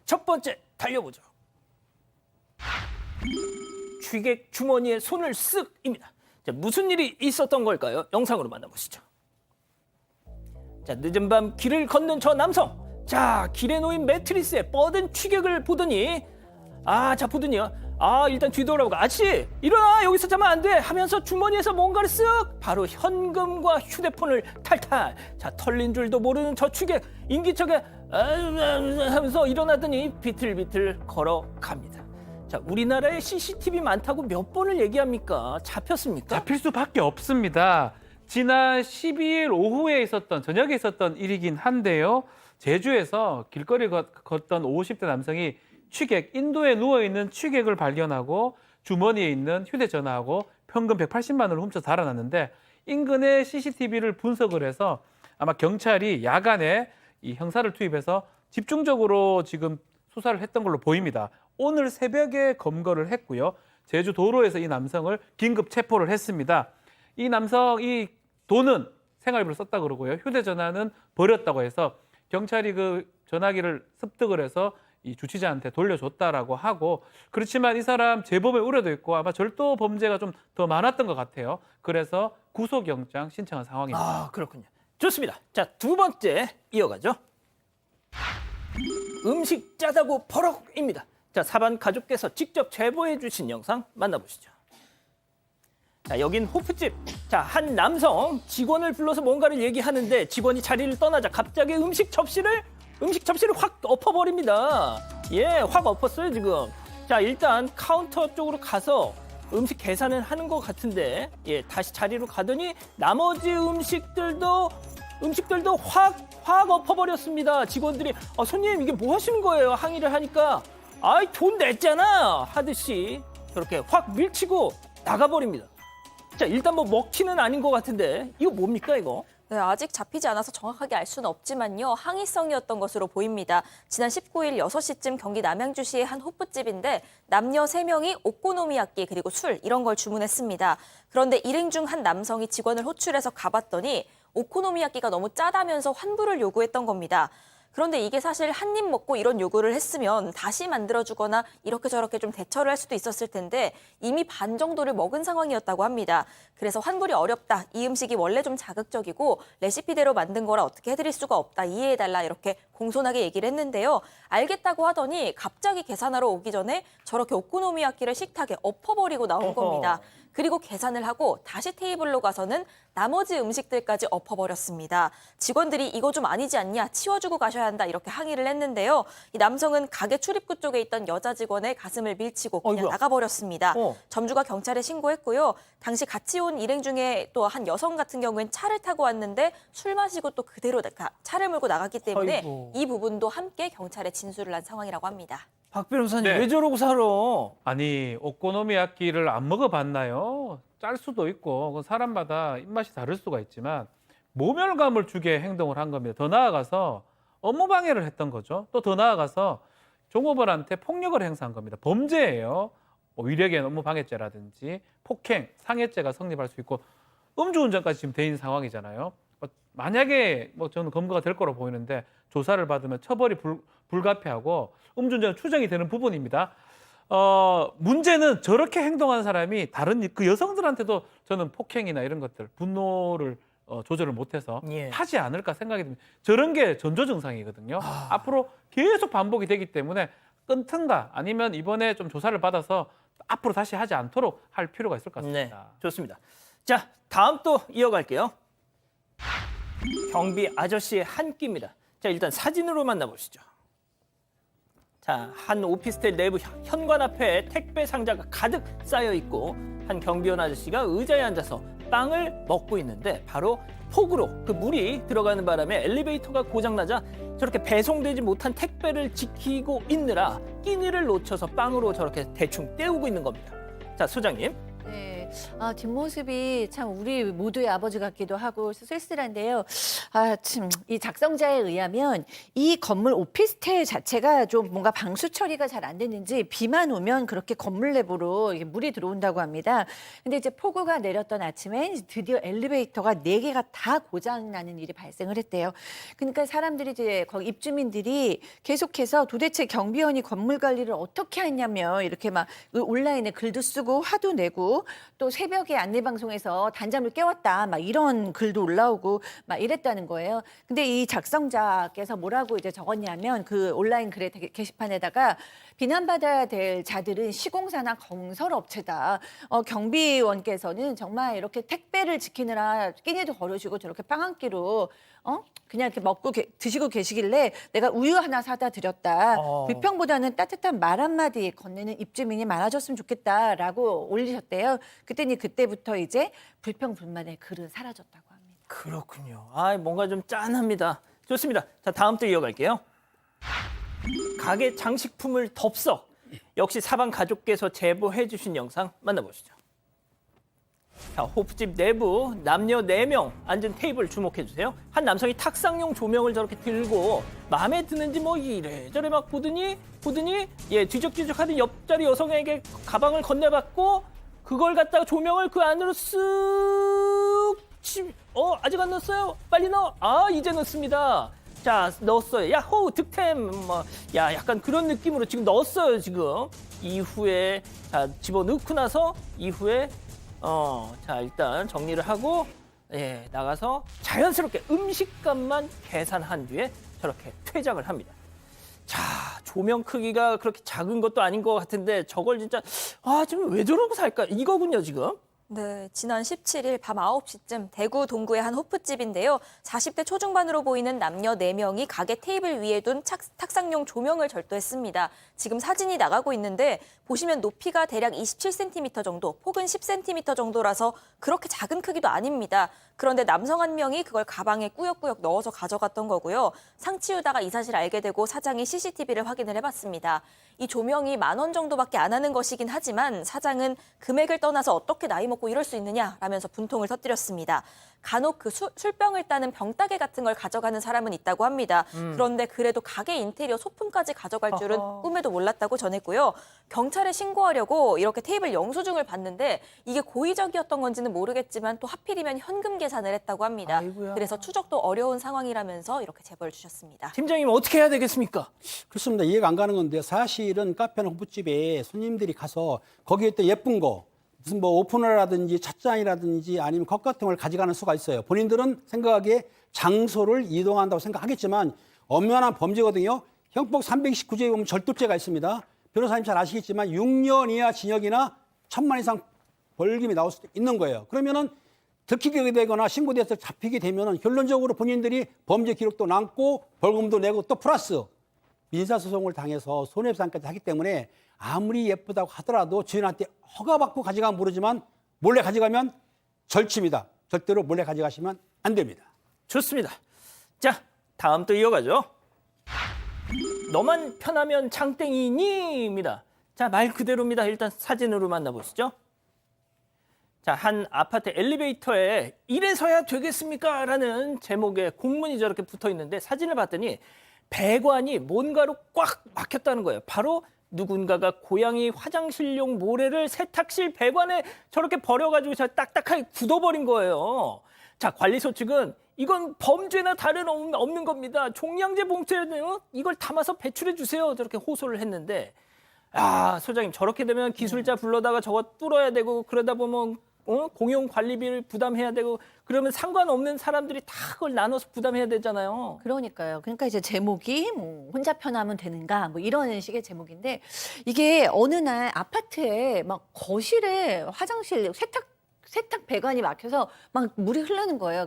첫 번째 달려보죠. 취객 주머니에 손을 쓱입니다. 자, 무슨 일이 있었던 걸까요? 영상으로 만나보시죠. 자, 늦은 밤 길을 걷는 저 남성. 자, 길에 놓인 매트리스에 뻗은 취객을 보더니 일단 뒤돌아보고 아저씨 일어나 여기서 자면 안 돼 하면서 주머니에서 뭔가를 쓱 바로 현금과 휴대폰을 탈탈. 자, 털린 줄도 모르는 저 취객 인기척에 하면서 일어나더니 비틀비틀 걸어갑니다. 자, 우리나라에 CCTV 많다고 몇 번을 얘기합니까? 잡혔습니까? 잡힐 수밖에 없습니다. 지난 12일 오후에 저녁에 있었던 일이긴 한데요. 제주에서 길거리 걷던 50대 남성이 인도에 누워있는 취객을 발견하고 주머니에 있는 휴대전화하고 현금 180만 원을 훔쳐 달아났는데 인근의 CCTV를 분석을 해서 아마 경찰이 야간에 이 형사를 투입해서 집중적으로 지금 수사를 했던 걸로 보입니다. 오늘 새벽에 검거를 했고요. 제주 도로에서 이 남성을 긴급 체포를 했습니다. 이 남성이 돈은 생활비로 썼다 그러고요. 휴대전화는 버렸다고 해서 경찰이 그 전화기를 습득을 해서 이 주치자한테 돌려줬다라고 하고, 그렇지만 이 사람 재범의 우려도 있고 아마 절도 범죄가 좀 더 많았던 것 같아요. 그래서 구속영장 신청한 상황입니다. 아, 그렇군요. 좋습니다. 자, 두 번째 이어가죠. 음식 짜다고 버럭입니다. 자, 사반 가족께서 직접 제보해 주신 영상 만나보시죠. 자, 여긴 호프집. 자, 한 남성 직원을 불러서 뭔가를 얘기하는데 직원이 자리를 떠나자 갑자기 음식 접시를 확 엎어버립니다. 예, 확 엎었어요 지금. 자, 일단 카운터 쪽으로 가서 음식 계산을 하는 것 같은데, 예, 다시 자리로 가더니 나머지 음식들도 확 엎어버렸습니다. 직원들이 손님 이게 뭐 하시는 거예요? 항의를 하니까 돈 냈잖아 하듯이 저렇게 확 밀치고 나가버립니다. 자, 일단 뭐 먹튀는 아닌 것 같은데 이거 뭡니까 이거? 네, 아직 잡히지 않아서 정확하게 알 수는 없지만요. 항의성이었던 것으로 보입니다. 지난 19일 6시쯤 경기 남양주시의 한 호프집인데 남녀 3명이 오코노미야끼 그리고 술 이런 걸 주문했습니다. 그런데 일행 중 한 남성이 직원을 호출해서 가봤더니 오코노미야끼가 너무 짜다면서 환불을 요구했던 겁니다. 그런데 이게 사실 한 입 먹고 이런 요구를 했으면 다시 만들어주거나 이렇게 저렇게 좀 대처를 할 수도 있었을 텐데 이미 반 정도를 먹은 상황이었다고 합니다. 그래서 환불이 어렵다. 이 음식이 원래 좀 자극적이고 레시피대로 만든 거라 어떻게 해드릴 수가 없다. 이해해달라. 이렇게 공손하게 얘기를 했는데요. 알겠다고 하더니 갑자기 계산하러 오기 전에 저렇게 오코노미야끼를 식탁에 엎어버리고 나온 겁니다. 그리고 계산을 하고 다시 테이블로 가서는 나머지 음식들까지 엎어버렸습니다. 직원들이 이거 좀 아니지 않냐, 치워주고 가셔야 한다 이렇게 항의를 했는데요. 이 남성은 가게 출입구 쪽에 있던 여자 직원의 가슴을 밀치고 그냥 어이구야. 나가버렸습니다. 어. 점주가 경찰에 신고했고요. 당시 같이 온 일행 중에 또 한 여성 같은 경우엔 차를 타고 왔는데 술 마시고 또 그대로 차를 몰고 나갔기 때문에 아이고. 이 부분도 함께 경찰에 진술을 한 상황이라고 합니다. 박 변호사님 네. 왜 저러고 살아? 아니, 오코노미야끼를 안 먹어봤나요? 짤 수도 있고 그건 사람마다 입맛이 다를 수가 있지만 모멸감을 주게 행동을 한 겁니다. 더 나아가서 업무 방해를 했던 거죠. 또 더 나아가서 종업원한테 폭력을 행사한 겁니다. 범죄예요. 위력의 업무 방해죄라든지 폭행, 상해죄가 성립할 수 있고 음주운전까지 지금 돼 있는 상황이잖아요. 만약에 저는 검거가 될 거로 보이는데 조사를 받으면 처벌이 불가피하고 음주운전 추정이 되는 부분입니다. 문제는 저렇게 행동하는 사람이 다른 그 여성들한테도 저는 폭행이나 이런 것들, 분노를 조절을 못해서 예. 하지 않을까 생각이 듭니다. 저런 게 전조 증상이거든요. 앞으로 계속 반복이 되기 때문에 끊든가 아니면 이번에 좀 조사를 받아서 앞으로 다시 하지 않도록 할 필요가 있을 것 네, 같습니다. 좋습니다. 자, 다음 또 이어갈게요. 경비 아저씨의 한 끼입니다. 자, 일단 사진으로 만나보시죠. 자, 한 오피스텔 내부 현관 앞에 택배 상자가 가득 쌓여 있고 한 경비원 아저씨가 의자에 앉아서 빵을 먹고 있는데 바로 폭우로 그 물이 들어가는 바람에 엘리베이터가 고장나자 저렇게 배송되지 못한 택배를 지키고 있느라 끼니를 놓쳐서 빵으로 저렇게 대충 때우고 있는 겁니다. 자, 소장님. 네, 네, 뒷모습이 참 우리 모두의 아버지 같기도 하고 쓸쓸한데요. 참, 이 작성자에 의하면 이 건물 오피스텔 자체가 좀 뭔가 방수 처리가 잘 안 됐는지 비만 오면 그렇게 건물 내부로 이게 물이 들어온다고 합니다. 근데 이제 폭우가 내렸던 아침에 드디어 엘리베이터가 4개가 다 고장 나는 일이 발생을 했대요. 그러니까 사람들이 이제 거기 입주민들이 계속해서 도대체 경비원이 건물 관리를 어떻게 했냐며 이렇게 막 온라인에 글도 쓰고 화도 내고 또 새벽에 안내방송에서 단잠을 깨웠다 막 이런 글도 올라오고 막 이랬다는 거예요. 근데 이 작성자께서 뭐라고 이제 적었냐면 그 온라인 글의 게시판에다가 비난받아야 될 자들은 시공사나 건설업체다. 경비원께서는 정말 이렇게 택배를 지키느라 끼니도 거르시고 저렇게 빵 한 끼로 그냥 이렇게 먹고 드시고 계시길래 내가 우유 하나 사다 드렸다. 불평보다는 따뜻한 말 한마디 건네는 입주민이 많아졌으면 좋겠다라고 올리셨대요. 그때부터 이제 불평 불만의 글은 사라졌다고 합니다. 그렇군요. 뭔가 좀 짠합니다. 좋습니다. 자, 다음 또 이어갈게요. 가게 장식품을 덥석. 역시 사방 가족께서 제보해 주신 영상 만나보시죠. 자, 호프집 내부 남녀 4명 앉은 테이블 주목해 주세요. 한 남성이 탁상용 조명을 저렇게 들고 마음에 드는지 뭐 이래저래 막 보더니 뒤적뒤적 하던 옆자리 여성에게 가방을 건네받고 그걸 갖다가 조명을 그 안으로 쓱 아직 안 넣었어요? 빨리 넣어. 이제 넣습니다. 자, 넣었어요. 야호, 득템. 약간 그런 느낌으로 지금 넣었어요, 지금. 이후에, 자, 집어넣고 나서, 이후에, 자, 일단 정리를 하고, 나가서 자연스럽게 음식값만 계산한 뒤에 저렇게 퇴장을 합니다. 자, 조명 크기가 그렇게 작은 것도 아닌 것 같은데, 저걸 진짜, 지금 왜 저러고 살까? 이거군요, 지금. 네, 지난 17일 밤 9시쯤 대구 동구의 한 호프집인데요. 40대 초중반으로 보이는 남녀 4명이 가게 테이블 위에 둔 탁상용 조명을 절도했습니다. 지금 사진이 나가고 있는데 보시면 높이가 대략 27cm 정도, 폭은 10cm 정도라서 그렇게 작은 크기도 아닙니다. 그런데 남성 한 명이 그걸 가방에 꾸역꾸역 넣어서 가져갔던 거고요. 상치우다가 이 사실을 알게 되고 사장이 CCTV를 확인을 해봤습니다. 이 조명이 10,000원 정도밖에 안 하는 것이긴 하지만 사장은 금액을 떠나서 어떻게 나이 먹고 이럴 수 있느냐라면서 분통을 터뜨렸습니다. 간혹 그 술병을 따는 병따개 같은 걸 가져가는 사람은 있다고 합니다. 그런데 그래도 가게 인테리어 소품까지 가져갈 줄은 꿈에도 몰랐다고 전했고요. 경찰에 신고하려고 이렇게 테이블 영수증을 봤는데 이게 고의적이었던 건지는 모르겠지만 또 하필이면 현금 계산을 했다고 합니다. 아이고야. 그래서 추적도 어려운 상황이라면서 이렇게 제보를 주셨습니다. 팀장님, 어떻게 해야 되겠습니까? 그렇습니다. 이해가 안 가는 건데 사실은 카페나 호프집에 손님들이 가서 거기에 또 예쁜 거 무슨 뭐 오프너라든지 찻잔이라든지 아니면 컵 같은 걸 가져가는 수가 있어요. 본인들은 생각하기에 장소를 이동한다고 생각하겠지만 엄연한 범죄거든요. 형법 329조에 보면 절도죄가 있습니다. 변호사님 잘 아시겠지만 6년 이하 징역이나 1,000만 이상 벌금이 나올 수도 있는 거예요. 그러면은 들키게 되거나 신고돼서 잡히게 되면은 결론적으로 본인들이 범죄 기록도 남고 벌금도 내고 또 플러스 민사소송을 당해서 손해배상까지 하기 때문에 아무리 예쁘다고 하더라도 주인한테 허가받고 가져가면 모르지만 몰래 가져가면 절칩니다. 절대로 몰래 가져가시면 안 됩니다. 좋습니다. 자, 다음 또 이어가죠. 너만 편하면 장땡이니입니다. 자, 말 그대로입니다. 일단 사진으로 만나보시죠. 자, 한 아파트 엘리베이터에 이래서야 되겠습니까? 라는 제목의 공문이 저렇게 붙어 있는데 사진을 봤더니 배관이 뭔가로 꽉 막혔다는 거예요. 바로 누군가가 고양이 화장실용 모래를 세탁실 배관에 저렇게 버려가지고 저 딱딱하게 굳어버린 거예요. 자, 관리소 측은 이건 범죄나 다른 없는 겁니다. 종량제 봉투에는 이걸 담아서 배출해 주세요. 저렇게 호소를 했는데, 소장님 저렇게 되면 기술자 불러다가 저거 뚫어야 되고 그러다 보면 공용 관리비를 부담해야 되고 그러면 상관없는 사람들이 다 그걸 나눠서 부담해야 되잖아요. 그러니까요. 그러니까 이제 제목이 뭐 혼자 편하면 되는가 뭐 이런 식의 제목인데 이게 어느 날 아파트에 막 거실에 화장실 세탁 세탁 배관이 막혀서 막 물이 흐르는 거예요.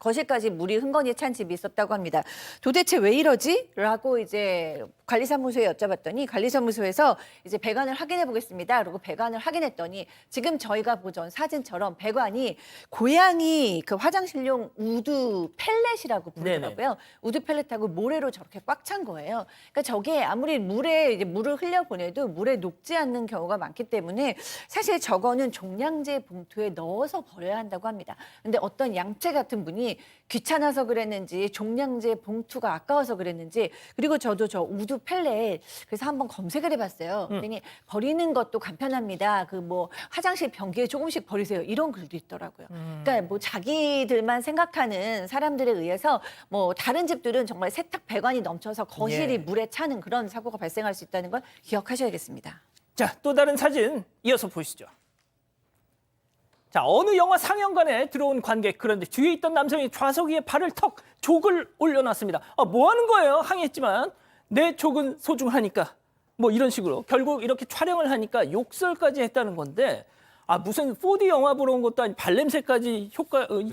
거실까지 물이 흥건히 찬 집이 있었다고 합니다. 도대체 왜 이러지? 라고 이제 관리사무소에 여쭤봤더니 관리사무소에서 이제 배관을 확인해 보겠습니다. 그리고 배관을 확인했더니 지금 저희가 보던 사진처럼 배관이 고양이 그 화장실용 우드 펠렛이라고 부르더라고요. 우드 펠렛하고 모래로 저렇게 꽉 찬 거예요. 그러니까 저게 아무리 물에 이제 물을 흘려 보내도 물에 녹지 않는 경우가 많기 때문에 사실 저거는 종량제 봉투에 넣어서 버려야 한다고 합니다. 근데 어떤 양채 같은 분이 귀찮아서 그랬는지 종량제 봉투가 아까워서 그랬는지 그리고 저도 저 우드 펠렛 그래서 한번 검색을 해봤어요. 그랬더니 버리는 것도 간편합니다. 그 뭐 화장실 변기에 조금씩 버리세요. 이런 글도 있더라고요. 그러니까 뭐 자기들만 생각하는 사람들에 의해서 뭐 다른 집들은 정말 세탁 배관이 넘쳐서 거실이 예. 물에 차는 그런 사고가 발생할 수 있다는 걸 기억하셔야겠습니다. 자, 또 다른 사진 이어서 보시죠. 자, 어느 영화 상영관에 들어온 관객, 그런데 뒤에 있던 남성이 좌석 위에 발을 턱 족을 올려놨습니다. 뭐 하는 거예요? 항의했지만 내 족은 소중하니까 뭐 이런 식으로 결국 이렇게 촬영을 하니까 욕설까지 했다는 건데 무슨 4D 영화 보러 온 것도 아니고 발냄새까지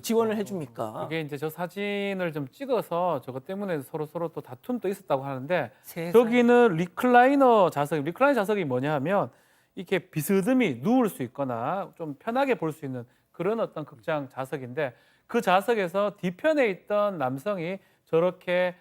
지원을 해줍니까? 이게 이제 저 사진을 좀 찍어서 저것 때문에 서로 또 다툼도 있었다고 하는데 세상에. 저기는 리클라이너 자석이 뭐냐 하면 이렇게 비스듬히 누울 수 있거나 좀 편하게 볼 수 있는 그런 어떤 극장 자석인데 그 자석에서 뒤편에 있던 남성이 저렇게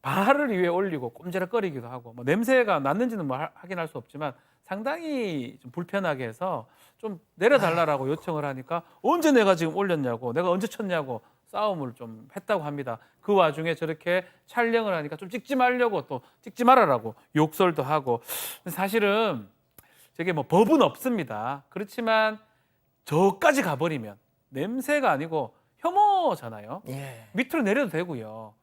발을 위에 올리고 꼼지락거리기도 하고 뭐 냄새가 났는지는 뭐 확인할 수 없지만 상당히 좀 불편하게 해서 좀 내려달라고 요청을 하니까 언제 내가 지금 올렸냐고 내가 언제 쳤냐고 싸움을 좀 했다고 합니다. 그 와중에 저렇게 촬영을 하니까 좀 찍지 말려고 또 찍지 말아라고 욕설도 하고 사실은 저게 뭐 법은 없습니다. 그렇지만 저까지 가버리면 냄새가 아니고 혐오잖아요. 예. 밑으로 내려도 되고요.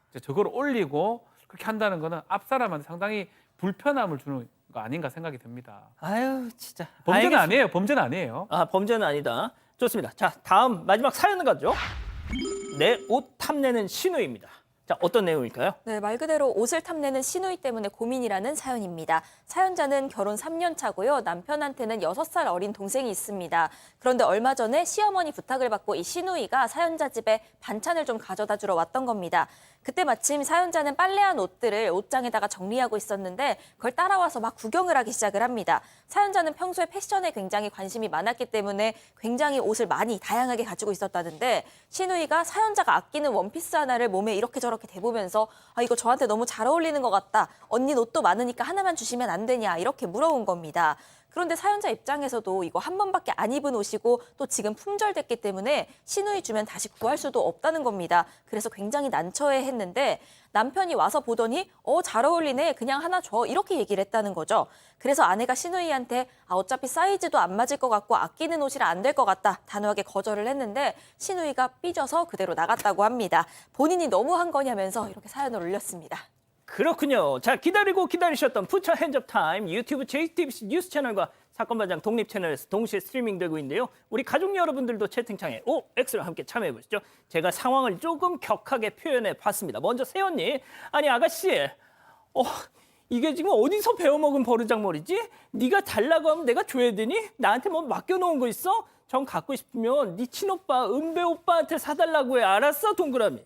이제 저걸 올리고 그렇게 한다는 거는 앞 사람한테 상당히 불편함을 주는 거 아닌가 생각이 듭니다. 아유, 진짜. 범죄는 알겠습니다. 아니에요. 범죄는 아니에요. 범죄는 아니다. 좋습니다. 자, 다음 마지막 사연은 가죠. 내 옷 탐내는 신우입니다. 자, 어떤 내용일까요? 네, 말 그대로 옷을 탐내는 시누이 때문에 고민이라는 사연입니다. 사연자는 결혼 3년 차고요. 남편한테는 6살 어린 동생이 있습니다. 그런데 얼마 전에 시어머니 부탁을 받고 이 시누이가 사연자 집에 반찬을 좀 가져다 주러 왔던 겁니다. 그때 마침 사연자는 빨래한 옷들을 옷장에다가 정리하고 있었는데 그걸 따라와서 막 구경을 하기 시작을 합니다. 사연자는 평소에 패션에 굉장히 관심이 많았기 때문에 굉장히 옷을 많이 다양하게 가지고 있었다는데 시누이가 사연자가 아끼는 원피스 하나를 몸에 이렇게 저렇게 대보면서 이거 저한테 너무 잘 어울리는 것 같다. 언니 옷도 많으니까 하나만 주시면 안 되냐 이렇게 물어온 겁니다. 그런데 사연자 입장에서도 이거 한 번밖에 안 입은 옷이고 또 지금 품절됐기 때문에 시누이 주면 다시 구할 수도 없다는 겁니다. 그래서 굉장히 난처해했는데 남편이 와서 보더니 잘 어울리네 그냥 하나 줘 이렇게 얘기를 했다는 거죠. 그래서 아내가 시누이한테 어차피 사이즈도 안 맞을 것 같고 아끼는 옷이라 안 될 것 같다 단호하게 거절을 했는데 시누이가 삐져서 그대로 나갔다고 합니다. 본인이 너무한 거냐면서 이렇게 사연을 올렸습니다. 그렇군요. 자, 기다리고 기다리셨던 푸처 핸즈업 타임 유튜브 JTBC 뉴스 채널과 사건반장 독립 채널에서 동시에 스트리밍되고 있는데요. 우리 가족 여러분들도 채팅창에 OX를 함께 참여해 보시죠. 제가 상황을 조금 격하게 표현해 봤습니다. 먼저 세연님, 아니 아가씨, 이게 지금 어디서 배워먹은 버르장머리지? 네가 달라고 하면 내가 줘야 되니? 나한테 뭐 맡겨놓은 거 있어? 전 갖고 싶으면 네 친오빠 은배 오빠한테 사달라고 해. 알았어, 동그라미.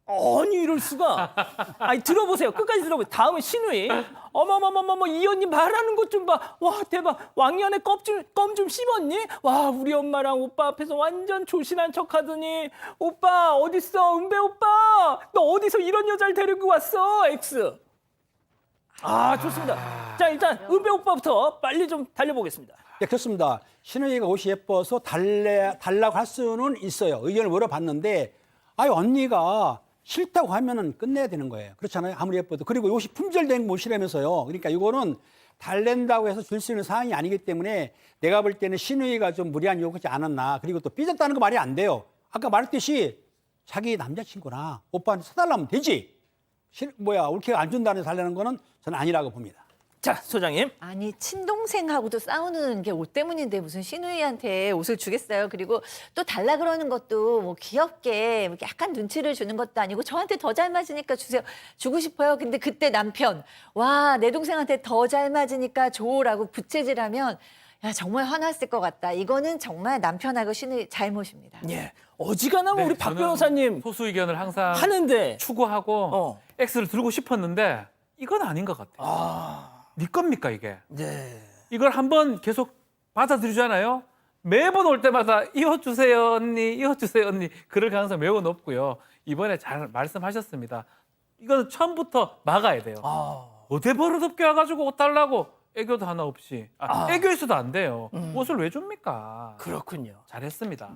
아니 이럴 수가. 아니 들어보세요. 끝까지 들어보세요. 다음은 신우이. 어머머머머머 이 언니 말하는 것 좀 봐. 와 대박. 왕년에 껌 좀 씹었니? 와 우리 엄마랑 오빠 앞에서 완전 조신한 척하더니 오빠 어딨어 은배 오빠. 너 어디서 이런 여자를 데리고 왔어? X. 좋습니다. 자 일단 은배 오빠부터 빨리 좀 달려보겠습니다. 네, 그렇습니다. 신우이가 옷이 예뻐서 달라고 할 수는 있어요. 의견을 물어봤는데 언니가 싫다고 하면은 끝내야 되는 거예요. 그렇잖아요. 아무리 예뻐도. 그리고 옷이 품절된 옷이라면서요. 그러니까 이거는 달랜다고 해서 줄 수 있는 사항이 아니기 때문에 내가 볼 때는 신우이가 좀 무리한 요구지 않았나. 그리고 또 삐졌다는 거 말이 안 돼요. 아까 말했듯이 자기 남자친구나 오빠한테 사달라면 되지. 이렇게 안 준다는 달라는 거는 저는 아니라고 봅니다. 자 소장님. 아니 친동생하고도 싸우는 게 옷 때문인데 무슨 시누이한테 옷을 주겠어요. 그리고 또 달라 그러는 것도 뭐 귀엽게 약간 눈치를 주는 것도 아니고 저한테 더 잘 맞으니까 주세요. 주고 싶어요. 근데 그때 남편 와 내 동생한테 더 잘 맞으니까 줘라고 부채질하면 야, 정말 화났을 것 같다. 이거는 정말 남편하고 신의 잘못입니다. 예. 어지간하면 우리 박 저는 변호사님 소수 의견을 항상 하는데 추구하고 X를 들고 싶었는데 이건 아닌 것 같아요. 네 겁니까 이게? 네. 이걸 한번 계속 받아들이잖아요. 매번 올 때마다 이어주세요 언니, 이어주세요 언니 그럴 가능성이 매우 높고요. 이번에 잘 말씀하셨습니다. 이거는 처음부터 막아야 돼요. 어디 버릇없게 와가지고 옷 달라고 애교도 하나 없이. 애교 있어도 안 돼요. 옷을 왜 줍니까? 그렇군요. 잘했습니다.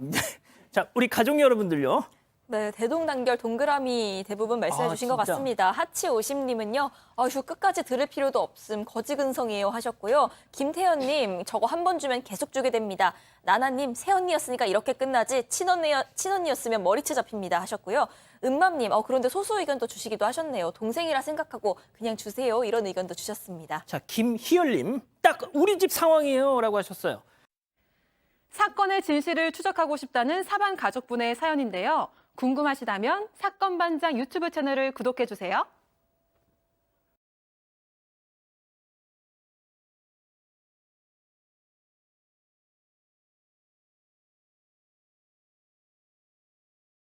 자, 우리 가족 여러분들요. 네, 대동단결 동그라미 대부분 말씀해 주신 것 진짜? 같습니다. 하치50님은요, 아휴, 끝까지 들을 필요도 없음, 거지근성이에요 하셨고요. 김태현님, 저거 한 번 주면 계속 주게 됩니다. 나나님, 새언니였으니까 이렇게 끝나지, 친언니였으면 머리채 잡힙니다 하셨고요. 은맘님, 그런데 소수 의견도 주시기도 하셨네요. 동생이라 생각하고 그냥 주세요. 이런 의견도 주셨습니다. 자, 김희열님, 딱 우리 집 상황이에요라고 하셨어요. 사건의 진실을 추적하고 싶다는 사반 가족분의 사연인데요. 궁금하시다면 사건반장 유튜브 채널을 구독해주세요.